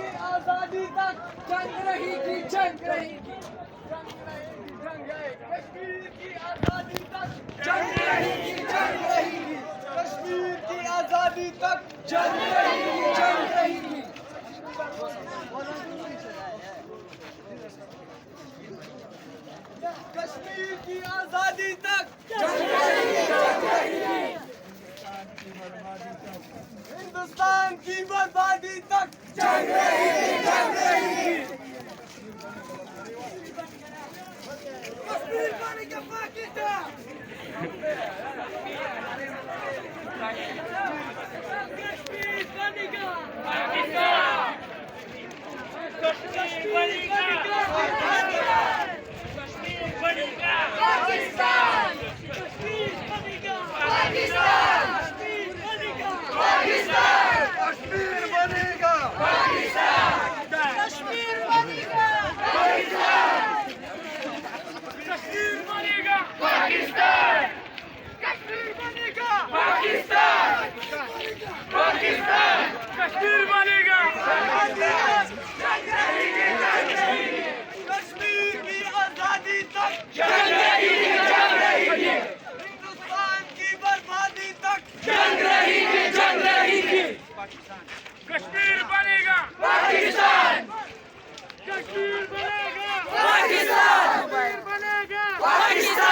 की आजादी तक जंग रहेगी, जंग रहेगी, जंग रहेगी, जंग रहेगी। कश्मीर की आजादी तक जंग रहेगी, जंग रहेगी, कश्मीर की आजादी तक जंग रहेगी, जंग रहेगी। कश्मीर की आजादी तक जंग रहेगी, जंग रहेगी, हिंदुस्तान की बर्बादी तक जंग रहेगी, जंग रहेगी। कश्मीर बनेगा पाकिस्तान, कश्मीर बनेगा पाकिस्तान, कश्मीर बनेगा पाकिस्तान, कश्मीर बनेगा पाकिस्तान, कश्मीर बनेगा पाकिस्तान, कश्मीर बनेगा पाकिस्तान, कश्मीर बनेगा पाकिस्तान, कश्मीर बनेगा पाकिस्तान, कश्मीर बनेगा पाकिस्तान, कश्मीर बनेगा पाकिस्तान, पाकिस्तान, कश्मीर बनेगा पाकिस्तान, जंग रहेगी, जंग रहेगी, कश्मीर की आजादी तक जंग